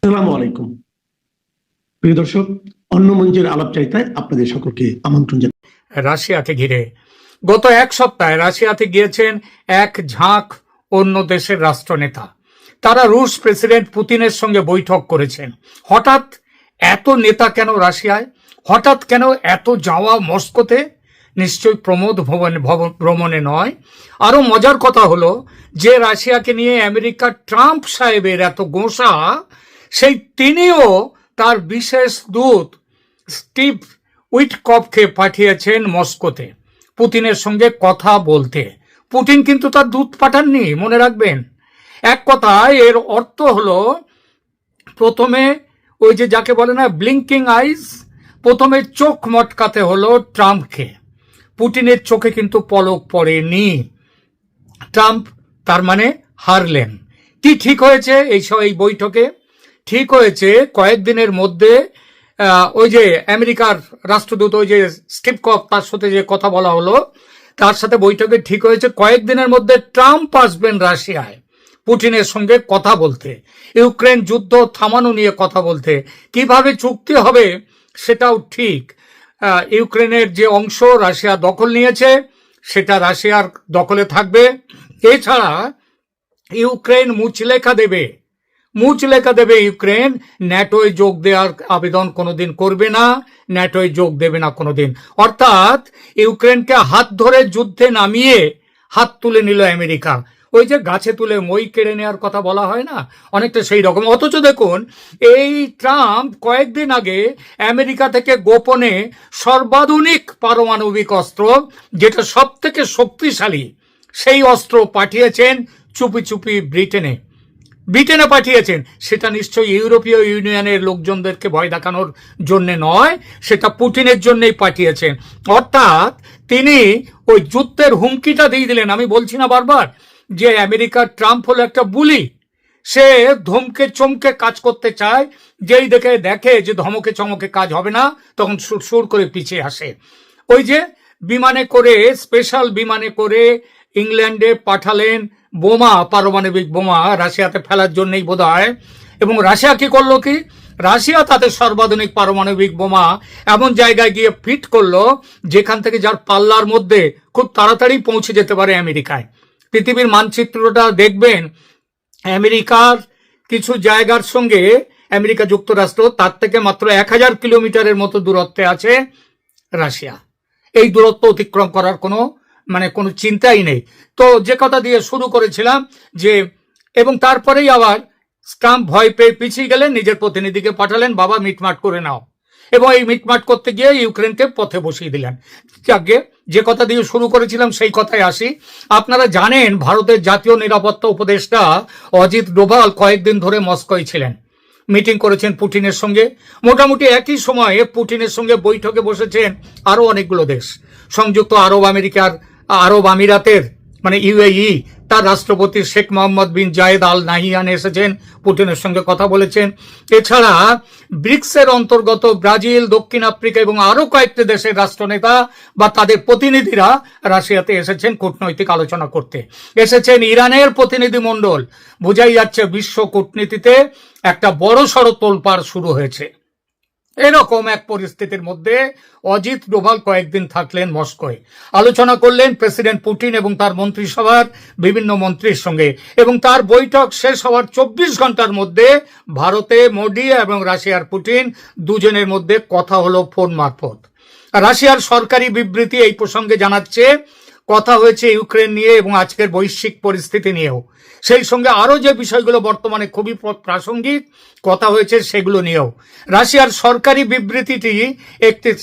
আসসালামু আলাইকুম প্রিয় দর্শক, অন্য মঞ্চের আলাপচারিতায় আপনাদের সকলকে আমন্ত্রণ জানাই। রাশিয়াকে ঘিরে গত এক সপ্তাহে রাশিয়াতে গিয়েছেন এক ঝাঁক অন্য দেশের রাষ্ট্রনেতা। তারা রুশ প্রেসিডেন্ট পুতিনের সঙ্গে বৈঠক করেছেন। হঠাৎ এত নেতা কেন রাশিয়ায়? হঠাৎ কেন এত যাওয়া মস্কোতে? নিশ্চয়ই প্রমোদ ভ্রমণে নয়। আরো মজার কথা হলো যে রাশিয়াকে নিয়ে আমেরিকার ট্রাম্প সাহেবের এত গোঁসা, সেই তিনিও তার বিশেষ দূত স্টিভ উইটকফকে পাঠিয়েছেন মস্কোতে পুতিনের সঙ্গে কথা বলতে। পুতিন কিন্তু তার দূত পাঠাননি, মনে রাখবেন। এক কথায় এর অর্থ হলো, প্রথমে ওই যে যাকে বলে না ব্লিঙ্কিং আইস, প্রথমে চোখ মটকাতে হলো ট্রাম্পকে। পুতিনের চোখে কিন্তু পলক পড়েনি। ট্রাম্প তার মানে হারলেন। কি ঠিক হয়েছে এই বৈঠকে? ঠিক হয়েছে কয়েকদিনের মধ্যে ওই যে আমেরিকার রাষ্ট্রদূত ওই যে স্টিভ কফ, তার সাথে যে কথা বলা হলো, তার সাথে বৈঠকে ঠিক হয়েছে কয়েকদিনের মধ্যে ট্রাম্প আসবেন রাশিয়ায় পুতিনের সঙ্গে কথা বলতে, ইউক্রেন যুদ্ধ থামানো নিয়ে কথা বলতে। কিভাবে চুক্তি হবে সেটাও ঠিক। ইউক্রেনের যে অংশ রাশিয়া দখল নিয়েছে সেটা রাশিয়ার দখলে থাকবে। এছাড়া ইউক্রেন মুচলেখা দেবে ইউক্রেন ন্যাটোয় যোগ দেওয়ার আবেদন কোনোদিন করবে না, ন্যাটোয় যোগ দেবে না কোনোদিন। অর্থাৎ ইউক্রেনকে হাত ধরে যুদ্ধে নামিয়ে হাত তুলে নিল আমেরিকা। ওই যে গাছে তুলে মই কেড়ে নেওয়ার কথা বলা হয় না, অনেকটা সেই রকম। অথচ দেখুন, এই ট্রাম্প কয়েকদিন আগে আমেরিকা থেকে গোপনে সর্বাধুনিক পারমাণবিক অস্ত্র, যেটা সব থেকে শক্তিশালী, সেই অস্ত্র পাঠিয়েছেন চুপি চুপি ব্রিটেনে পাঠিয়েছেন। সেটা নিশ্চয়ই ইউরোপীয় ইউনিয়নের লোকজনদেরকে ভয় দেখানোর জন্য নয়, সেটা পুতিনের জন্যই পাঠিয়েছেন। অর্থাৎ তিনি ওই যুদ্ধের হুমকিটা দিয়ে দিলেন। আমি বলছি না বারবার যে আমেরিকার ট্রাম্প হলো একটা বুলি, সে ধমকে চমকে কাজ করতে চায়। যেই দেখে যে ধমকে চমকে কাজ হবে না, তখন সুর করে পিছিয়ে আসে। ওই যে বিমানে করে, স্পেশাল বিমানে করে ইংল্যান্ডে পাঠালেন বোমা, পারমাণবিক বোমা রাশিয়াতে ফেলার জন্যই বোধহয়। এবং রাশিয়া কি করলো? কি রাশিয়া তাদের সর্বাধুনিক পারমাণবিক বোমা এমন জায়গায় গিয়ে ফিট করলো যেখান থেকে যার পাল্লার মধ্যে খুব তাড়াতাড়ি পৌঁছে যেতে পারে আমেরিকায়। পৃথিবীর মানচিত্রটা দেখবেন, আমেরিকার কিছু জায়গার সঙ্গে আমেরিকা যুক্তরাষ্ট্র, তার থেকে মাত্র 1000 কিলোমিটারের মতো দূরত্বে আছে রাশিয়া। এই দূরত্ব অতিক্রম করার কোনো চিন্তাই নেই। তো যে কথা দিয়ে শুরু করেছিলাম যে, এবং তারপরেই আবার ট্রাম্প ভয় পেয়ে পিছিয়ে গেলেন, নিজের প্রতিনিধিকে পাঠালেন, বাবা মিটমাট করে নাও। এবং এই মিটমাট করতে গিয়ে ইউক্রেনকে পথে বসিয়ে দিলেন। যাকে যে কথা দিয়ে শুরু করেছিলাম সেই কথায় আসি। আপনারা জানেন ভারতের জাতীয় নিরাপত্তা উপদেষ্টা অজিত ডোভাল কয়েকদিন ধরে মস্কোয় ছিলেন, মিটিং করেছেন পুতিনের সঙ্গে। মোটামুটি একই সময়ে পুতিনের সঙ্গে বৈঠকে বসেছেন আরো অনেকগুলো দেশ। সংযুক্ত আরব আমিরাতের ইউএই, তার রাষ্ট্রপতি শেখ মোহাম্মদ বিন জায়েদ আল নাহিয়ান এসেছেন, পুতিনের সঙ্গে কথা বলেছেন। এছাড়া ব্রিক্সের অন্তর্গত ব্রাজিল, দক্ষিণ আফ্রিকা এবং আরো কয়েকটি দেশের রাষ্ট্রনেতা বা তাদের প্রতিনিধিরা রাশিয়াতে এসেছেন কূটনৈতিক আলোচনা করতে। এসেছেন ইরানের প্রতিনিধি মণ্ডল। বোঝাই যাচ্ছে বিশ্ব কূটনীতিতে একটা বড় সড় তোলপাড় শুরু হয়েছে। এরকম এক পরিস্থিতির মধ্যে অজিত ডোভাল কয়েকদিন থাকলেন মস্কোয়, আলোচনা করলেন প্রেসিডেন্ট পুতিন এবং তার মন্ত্রিসভার বিভিন্ন মন্ত্রীর সঙ্গে। এবং তার বৈঠক শেষ হওয়ার 24 ঘন্টার মধ্যে ভারতে মোদি এবং রাশিয়ার পুতিন দুজনের মধ্যে কথা হলো ফোন মারফত। রাশিয়ার সরকারি বিবৃতি এই প্রসঙ্গে জানাচ্ছে কথা হয়েছে ইউক্রেন নিয়ে এবং আজকের বৈশ্বিক পরিস্থিতি নিয়েও। সেই সঙ্গে আরো যে বিষয়গুলো বর্তমানে খুবই প্রাসঙ্গিক কথা হয়েছে সেগুলো নিয়েও। রাশিয়ার সরকারি বিবৃতিটি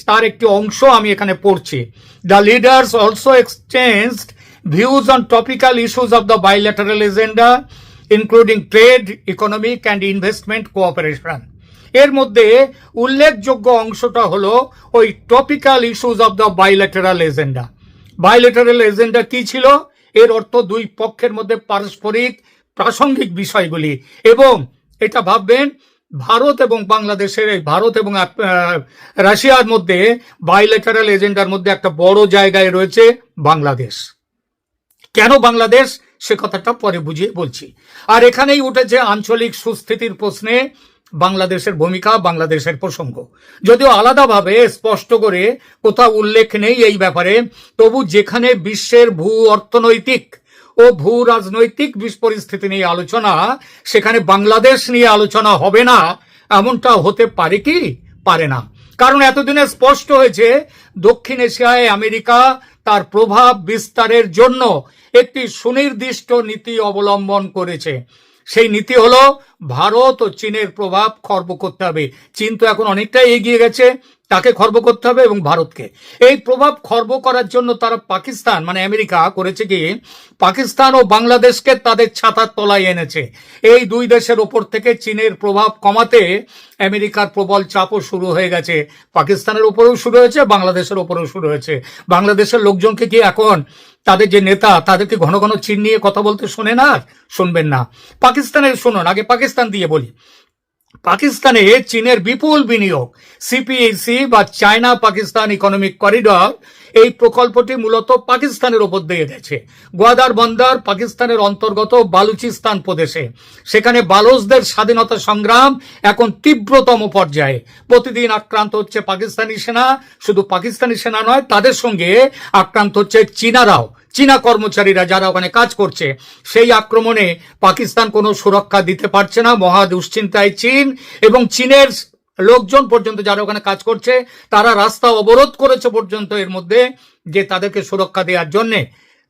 তার একটি অংশ আমি এখানে পড়ছি। The leaders also exchanged views on topical issues of the bilateral agenda including trade, economic and investment cooperation. এর মধ্যে উল্লেখযোগ্য অংশটা হলো ওই topical issues of the bilateral agenda. Bilateral agenda কি ছিল? এর অর্থ দুই পক্ষের মধ্যে পারস্পরিক প্রাসঙ্গিক বিষয়গুলি। এবং এটা ভাববেন, ভারত এবং রাশিয়ার মধ্যে বাইল্যাটারাল এজেন্ডার মধ্যে একটা বড় জায়গায় রয়েছে বাংলাদেশ। কেন বাংলাদেশ সে কথাটা পরে বুঝিয়ে বলছি। আর এখানেই উঠেছে আঞ্চলিক সুস্থিতির প্রশ্নে বাংলাদেশের ভূমিকা, বাংলাদেশের প্রসঙ্গ। যদিও আলাদাভাবে স্পষ্ট করে কোথাও উল্লেখ নেই এই ব্যাপারে, তবু যেখানে বিশ্বের ভূ অর্থনৈতিক ও ভূ রাজনৈতিক পরিস্থিতি নিয়ে আলোচনা, সেখানে বাংলাদেশ নিয়ে আলোচনা হবে না এমনটা হতে পারে কি? পারে না। কারণ এতদিনে স্পষ্ট হয়েছে দক্ষিণ এশিয়ায় আমেরিকা তার প্রভাব বিস্তারের জন্য একটি সুনির্দিষ্ট নীতি অবলম্বন করেছে। সেই নীতি হলো ভারত ও চীনের প্রভাব খর্ব করতে হবে। চীন তো এখন অনেকটাই এগিয়ে গেছে, তাকে খর্ব করতে হবে এবং ভারতকে। এই প্রভাব খর্ব করার জন্য তারা পাকিস্তান মানে আমেরিকা করেছে কি, পাকিস্তান ও বাংলাদেশকে তাদের ছাতার তলায় এনেছে। এই দুই দেশের ওপর থেকে চীনের প্রভাব কমাতে আমেরিকার প্রবল চাপও শুরু হয়ে গেছে। পাকিস্তানের উপরেও শুরু হয়েছে, বাংলাদেশের উপরেও শুরু হয়েছে। বাংলাদেশের লোকজনকে কি এখন তাদের যে নেতা, তাদেরকে ঘন ঘন চীন নিয়ে কথা বলতে শোনে না? শুনবেন না। পাকিস্তানের শুনুন, আগে পাকিস্তান দিয়ে বলি। পাকিস্তানে চীনের বিপুল বিনিয়োগ, সিপিইসি বা চায়না পাকিস্তান ইকোনমিক করিডর, এই প্রকল্পটি মূলত পাকিস্তানের ওপর দিয়ে গেছে। গোয়াদার বন্দর পাকিস্তানের অন্তর্গত বালুচিস্তান প্রদেশে। সেখানে বালোচদের স্বাধীনতা সংগ্রাম এখন তীব্রতম পর্যায়ে। প্রতিদিন আক্রান্ত হচ্ছে পাকিস্তানি সেনা, শুধু পাকিস্তানি সেনা নয়, তাদের সঙ্গে আক্রান্ত হচ্ছে চীনারাও, চীনা কর্মচারীরা যারা ওখানে কাজ করছে। সেই আক্রমণে পাকিস্তান কোনো সুরক্ষা দিতে পারছে না, মহা দুশ্চিন্তায় চীন। এবং চীনের লোকজন পর্যন্ত যারা ওখানে কাজ করছে, তারা রাস্তা অবরোধ করেছে পর্যন্ত এর মধ্যে, যে তাদেরকে সুরক্ষা দেওয়ার জন্যে।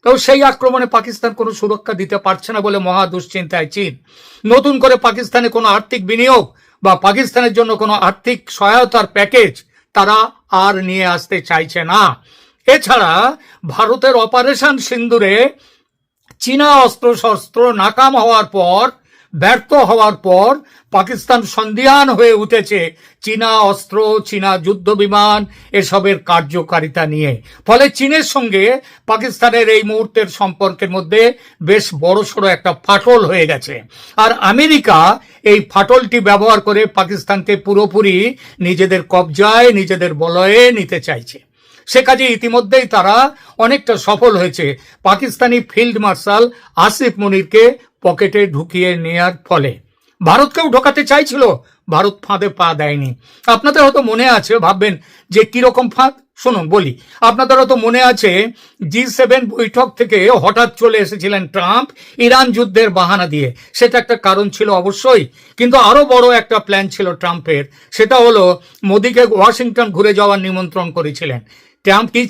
তো সেই আক্রমণে পাকিস্তান কোনো সুরক্ষা দিতে পারছে না বলে মহা দুশ্চিন্তায় চীন। নতুন করে পাকিস্তানে কোনো আর্থিক বিনিয়োগ বা পাকিস্তানের জন্য কোনো আর্থিক সহায়তার প্যাকেজ তারা আর নিয়ে আসতে চাইছে না। এছাড়া ভারতের অপারেশন সিন্দুরে চীনা অস্ত্রশস্ত্র নাকাম হওয়ার পর, ব্যর্থ হওয়ার পর পাকিস্তান সন্দিহান হয়ে উঠেছে চীনা অস্ত্র, চীনা যুদ্ধ বিমান এসবের কার্যকারিতা নিয়ে। ফলে চীনের সঙ্গে পাকিস্তানের এই মুহূর্তের সম্পর্কের মধ্যে বেশ বড়সড় একটা ফাটল হয়ে গেছে। আর আমেরিকা এই ফাটলটি ব্যবহার করে পাকিস্তানকে পুরোপুরি নিজেদের কবজায়, নিজেদের বলয়ে নিতে চাইছে। সে কাজে ইতিমধ্যেই তারা অনেকটা সফল হয়েছে। পাকিস্তানি ফিল্ড মার্শাল আসিফ মুনিরকে পকেটে ঢুকিয়ে নেয়ার ফলে ভারতকেও ঢোকাতে চাইছিল, ভারত ফাঁদে পা দেয়নি। আপনাদের হয়তো মনে আছে, ভাববেন যে কিরকম ফাঁদ, শুনুন বলি। আপনাদের হয়তো মনে আছে G7 বৈঠক থেকে হঠাৎ চলে এসেছিলেন ট্রাম্প ইরান যুদ্ধের বাহানা দিয়ে। সেটা একটা কারণ ছিল অবশ্যই, কিন্তু আরো বড় একটা প্ল্যান ছিল ট্রাম্পের। সেটা হলো মোদিকে ওয়াশিংটন ঘুরে যাওয়ার নিমন্ত্রণ করেছিলেন। ট্রাম্প কি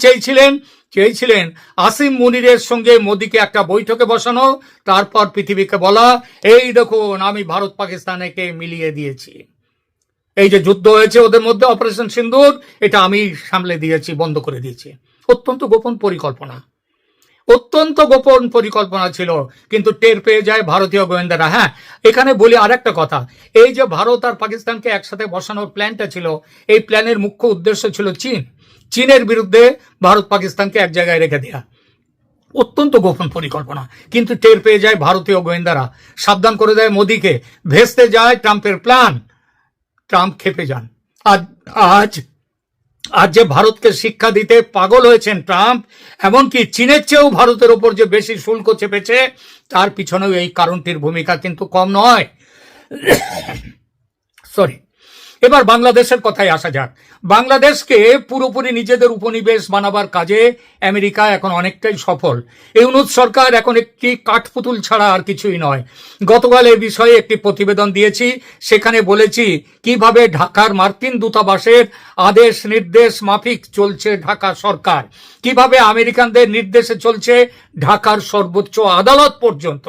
চেয়েছিলেন আসিম মুনিরের সঙ্গে মোদিকে একটা বৈঠকে বসানো, তারপর পৃথিবীকে বলা, এই দেখুন আমি ভারত পাকিস্তানকে মিলিয়ে দিয়েছি, এই যে যুদ্ধ হয়েছে ওদের মধ্যে অপারেশন সিন্দুর, এটা আমি সামলে দিয়েছি, বন্ধ করে দিয়েছি। অত্যন্ত গোপন পরিকল্পনা ছিল, কিন্তু টের পেয়ে যায় ভারতীয় গোয়েন্দারা। হ্যাঁ, এখানে বলি আরেকটা কথা, এই যে ভারত আর পাকিস্তানকে একসাথে বসানোর প্ল্যানটা ছিল, এই প্ল্যানের মুখ্য উদ্দেশ্য ছিল চীনের বিরুদ্ধে ভারত পাকিস্তানকে এক জায়গায় রেখে দেয়া। অত্যন্ত গোপন পরিকল্পনা, কিন্তু টের পেয়ে যায় ভারতীয় গোয়েন্দারা, সাবধান করে দেয় মোদিকে, ভেস্তে যায় ট্রাম্পের প্ল্যান। ট্রাম্প খেপে যান। আজ যে ভারতকে শিক্ষা দিতে পাগল হয়েছেন ট্রাম্প, এমনকি চীনের চেয়েও ভারতের ওপর যে বেশি শুল্ক চেপেছে, তার পিছনেও এই কারণটির ভূমিকা কিন্তু কম নয়। সরি, এবার বাংলাদেশের কথায় আসা যাক। বাংলাদেশকে পুরোপুরি নিজেদের উপনিবেশ বানাবার কাজে আমেরিকা এখন অনেকটাই সফল। ইউনূস সরকার এখন একটি কাঠপুতুল ছাড়া আর কিছুই নয়। গতকাল এ বিষয়ে একটি প্রতিবেদন দিয়েছি, সেখানে বলেছি কিভাবে ঢাকার মার্কিন দূতাবাসের আদেশ নির্দেশ মাফিক চলছে ঢাকা সরকার, কিভাবে আমেরিকানদের নির্দেশে চলছে ঢাকার সর্বোচ্চ আদালত পর্যন্ত।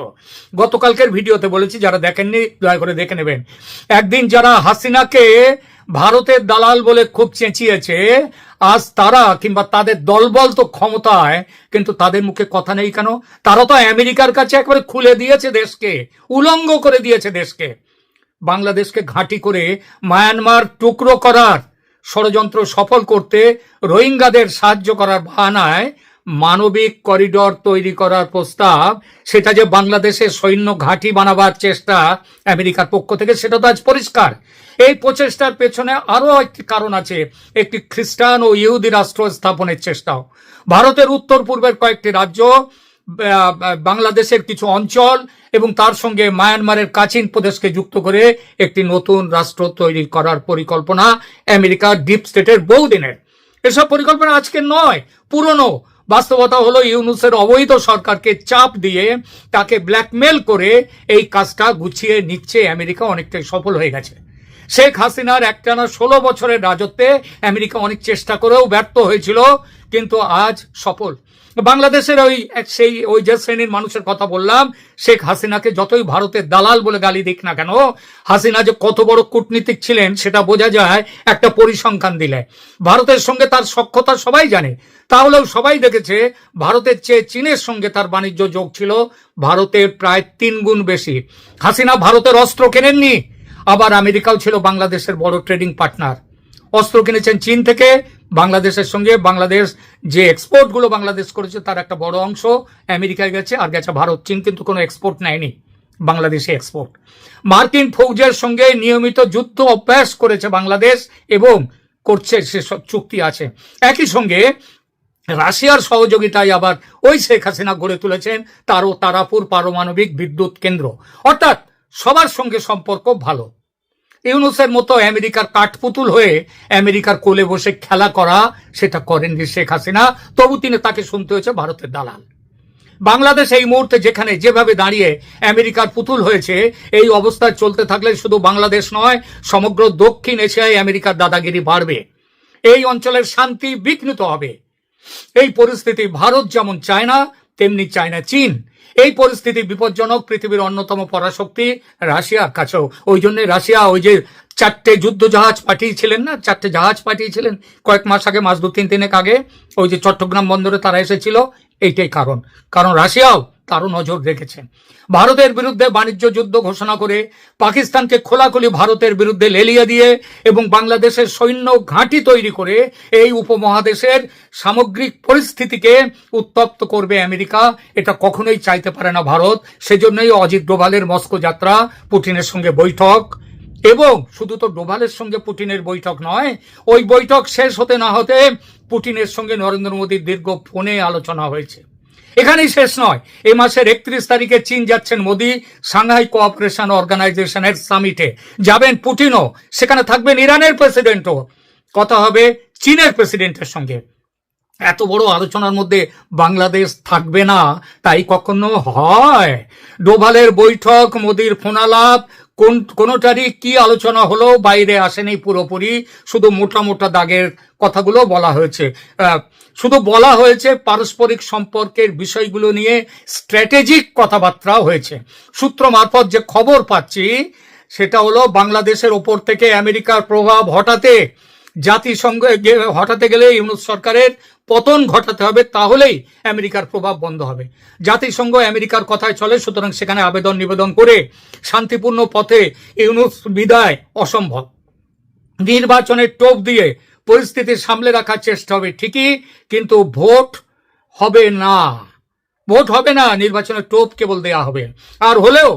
গতকালকের ভিডিওতে বলেছি, যারা দেখেননি দয়া করে দেখে নেবেন। একদিন যারা হাসিনাকে ভারতের দালাল বলে খুব চেঁচিয়েছে, আজ তারা কিংবা তাদের দলবল তো ক্ষমতায়, কিন্তু তাদের মুখে কথা নেই কেন? তারা তো আমেরিকার কাছে একবারে খুলে দিয়েছে দেশকে, উলঙ্গ করে দিয়েছে দেশকে। বাংলাদেশকে ঘাঁটি করে মায়ানমার টুকরো করার ষড়যন্ত্র সফল করতে রোহিঙ্গাদের সাহায্য করার বাহানায় মানবিক করিডর তৈরি করার প্রস্তাব, সেটা যে বাংলাদেশে সৈন্য ঘাঁটি বানাবার চেষ্টা আমেরিকার পক্ষ থেকে, সেটা তো আজ পরিষ্কার। এই প্রচেষ্টার পেছনে আরো একটি কারণ আছে, একটি খ্রিস্টান ও ইহুদি রাষ্ট্র স্থাপনের চেষ্টাও। ভারতের উত্তর পূর্বের কয়েকটি রাজ্য বাংলাদেশের কিছু অঞ্চল এবং তার সঙ্গে মায়ানমারের কাচিন প্রদেশকে যুক্ত করে একটি নতুন রাষ্ট্র তৈরি করার পরিকল্পনা আমেরিকার ডিপ স্টেটের বহুদিনের। এসব পরিকল্পনা আজকে নয়, পুরনো। বাস্তবতা হলো ইউনূসের অবৈধ সরকারকে চাপ দিয়ে তাকে ব্ল্যাকমেল করে এই কাজটা গুছিয়ে নিচ্ছে আমেরিকা, অনেকটাই সফল হয়ে গেছে। শেখ হাসিনার একটানা 16 বছরের রাজত্বে আমেরিকা অনেক চেষ্টা করেও ব্যর্থ হয়েছিল, কিন্তু আজ সফল। বাংলাদেশের ওই যে শ্রেণীর মানুষের কথা বললাম, শেখ হাসিনাকে যতই ভারতের দালাল বলে গালি দিক না কেন, হাসিনা যে কত বড় কূটনীতিক ছিলেন সেটা বোঝা যায় একটা পরিসংখ্যান দিলে। ভারতের সঙ্গে তার সখ্যতা সবাই জানে, তাহলেও সবাই দেখেছে ভারতের চেয়ে চীনের সঙ্গে তার বাণিজ্য যোগ ছিল ভারতের প্রায় 3 গুণ বেশি। হাসিনা ভারতের অস্ত্র কেনেননি, আবার আমেরিকাও ছিল বাংলাদেশের বড় ট্রেডিং পার্টনার। অস্ত্র কিনেছেন চীন থেকে, বাংলাদেশের সঙ্গে বাংলাদেশ যে এক্সপোর্টগুলো বাংলাদেশ করেছে তার একটা বড় অংশ আমেরিকায় গেছে, আর গেছে ভারত। চীন কিন্তু কোনো এক্সপোর্ট নেয়নি, বাংলাদেশে এক্সপোর্ট। মার্কিন ফৌজের সঙ্গে নিয়মিত যুদ্ধ অভ্যাস করেছে বাংলাদেশ এবং করছে, সেসব চুক্তি আছে। একই সঙ্গে রাশিয়ার সহযোগিতায় আবার ওই শেখ হাসিনা গড়ে তুলেছেন তারাপুর পারমাণবিক বিদ্যুৎ কেন্দ্র। অর্থাৎ সবার সঙ্গে সম্পর্ক ভালো। ইউনূসের মতো আমেরিকার কাঠপুতুল হয়ে আমেরিকার কোলে বসে খেলা করা, সেটা করেননি শেখ হাসিনা, তবু তাকে শুনতে হয়েছে ভারতের দালাল। বাংলাদেশ এই মুহূর্তে যেখানে যেভাবে দাঁড়িয়ে আমেরিকার পুতুল হয়েছে, এই অবস্থায় চলতে থাকলে শুধু বাংলাদেশ নয়, সমগ্র দক্ষিণ এশিয়ায় আমেরিকার দাদাগিরি বাড়বে। এই অঞ্চলের শান্তি বিঘ্নিত হবে। এই পরিস্থিতি ভারত যেমন চায় না, তেমনি চায় না চীন। এই পরিস্থিতি বিপজ্জনক পৃথিবীর অন্যতম পরাশক্তি রাশিয়ার কাছেও। ওই জন্য রাশিয়া ওই যে 4টে যুদ্ধ জাহাজ পাঠিয়েছিলেন না, 4টে জাহাজ পাঠিয়েছিলেন কয়েক মাস আগে, মাস 2-3 আগে, ওই যে চট্টগ্রাম বন্দরে তারা এসেছিল। এইটাই কারণ রাশিয়াও তারও নজর রেখেছেন। ভারতের বিরুদ্ধে বাণিজ্য যুদ্ধ ঘোষণা করে পাকিস্তানকে খোলাখুলি ভারতের বিরুদ্ধে লেলিয়ে দিয়ে এবং বাংলাদেশের সৈন্য ঘাঁটি তৈরি করে এই উপমহাদেশের সামগ্রিক পরিস্থিতিকে উত্তপ্ত করবে আমেরিকা। এটা কখনোই চাইতে পারে না ভারত। সেজন্যই অজিত ডোভালের মস্কো যাত্রা, পুতিনের সঙ্গে বৈঠক, এবং শুধু তো ডোভালের সঙ্গে পুতিনের বৈঠক নয়, ওই বৈঠক শেষ হতে না হতে পুতিনের সঙ্গে নরেন্দ্র মোদীর দীর্ঘ ফোনে আলোচনা হয়েছে। এখানেই শেষ নয়, এই মাসের 31 তারিখে চীন যাচ্ছেন মোদী, সাংহাই কোঅপারেশন অর্গানাইজেশনের সামিটে যাবেন পুতিনও, সেখানে থাকবেন ইরানের প্রেসিডেন্টও, কথা হবে চীনের প্রেসিডেন্টের সঙ্গে। এত বড় আলোচনার মধ্যে বাংলাদেশ থাকবে না তাই কখনো হয়? ডোভালের বৈঠক, মোদীর ফোনালাপ, কোনটারই কি আলোচনা হলো বাইরে আসেনি পুরোপুরি, শুধু মোটা মোটা দাগের কথাগুলো বলা হয়েছে। শুধু বলা হয়েছে পারস্পরিক সম্পর্কের বিষয়গুলো নিয়ে স্ট্র্যাটেজিক কথাবার্তা হয়েছে। সূত্র মারফত যে খবর পাচ্ছি সেটা হলো বাংলাদেশের ওপর থেকে আমেরিকার প্রভাব হটাতে গেলে ইউনূস সরকারের পতন ঘটাতে হবে, তাহলেই আমেরিকার প্রভাব বন্ধ হবে। জাতিসংঘ আমেরিকার কথায় চলে, সুতরাং সেখানে আবেদন নিবেদন করে শান্তিপূর্ণ পথে ইউনূস বিদায় অসম্ভব। নির্বাচনের টোপ দিয়ে পরিস্থিতি সামলে রাখার চেষ্টা হবে ঠিকই, কিন্তু ভোট হবে না। নির্বাচনের টোপ কেবল দেয়া হবে, আর হলেও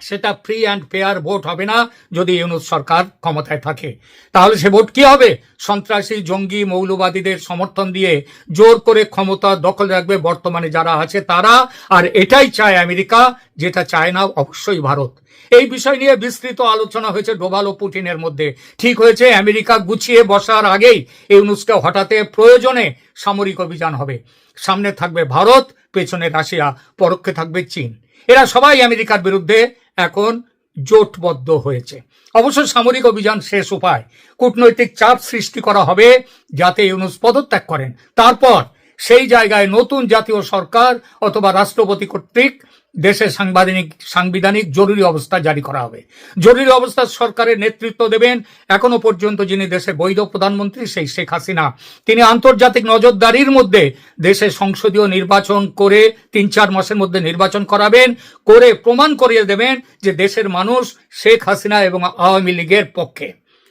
সেটা ফ্রি অ্যান্ড ফেয়ার ভোট হবে না যদি ইউনূস সরকার ক্ষমতায় থাকে। তাহলে সে ভোট কি হবে? সন্ত্রাসী, জঙ্গি, মৌলবাদীদের সমর্থন দিয়ে জোর করে ক্ষমতা দখল রাখবে বর্তমানে যারা আছে তারা। আর এটাই চায় আমেরিকা, যেটা চায় না অবশ্যই ভারত। এই বিষয় নিয়ে বিস্তৃত আলোচনা হয়েছে ডোভাল ও পুতিনের মধ্যে। ঠিক হয়েছে আমেরিকা গুছিয়ে বসার আগেই ইউনূসকে হঠাতে প্রয়োজনে সামরিক অভিযান হবে। সামনে থাকবে ভারত, পেছনে রাশিয়া, পরোক্ষে থাকবে চীন। এরা সবাই আমেরিকার বিরুদ্ধে এখন জোটবদ্ধ হয়েছে। অবশ্য সামরিক অভিযান শেষ উপায়। কূটনৈতিক চাপ সৃষ্টি করা হবে যাতে ইউনূস পদত্যাগ করেন। তারপর সেই জায়গায় নতুন জাতীয় সরকার অথবা রাষ্ট্রপতি কর্তৃক দেশে সাংবিধানিক জরুরি অবস্থা জারি করা হবে। জরুরি অবস্থা সরকারের নেতৃত্ব দেবেন এখনো পর্যন্ত যিনি দেশের বৈধ প্রধানমন্ত্রী, সেই শেখ হাসিনা। তিনি আন্তর্জাতিক নজরদারির মধ্যে দেশে সংসদীয় নির্বাচন করে 3-4 মাসের মধ্যে নির্বাচন করাবেন, করে প্রমাণ করিয়ে দেবেন যে দেশের মানুষ শেখ হাসিনা এবং আওয়ামী লীগের পক্ষে।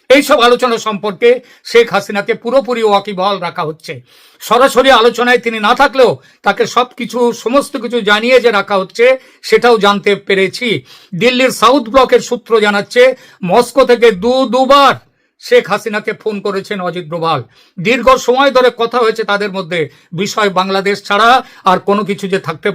এইসব আলোচনা সম্পর্কে শেখ হাসিনাকে পুরোপুরি ওয়াকিবহাল রাখা হচ্ছে। সরাসরি আলোচনায় তিনি না থাকলেও তাকে সমস্ত কিছু জানিয়ে যে রাখা হচ্ছে সেটাও জানতে পেরেছি। দিল্লির সাউথ ব্লকের সূত্র জানাচ্ছে মস্কো থেকে দুবার শেখ হাসিনাকে ফোন করেছেন অজিত ডোভাল। দীর্ঘ সময় ধরে কথা হয়েছে তাদের মধ্যে, বিষয় বাংলাদেশ ছাড়া আর কোনো কিছু যে থাকতে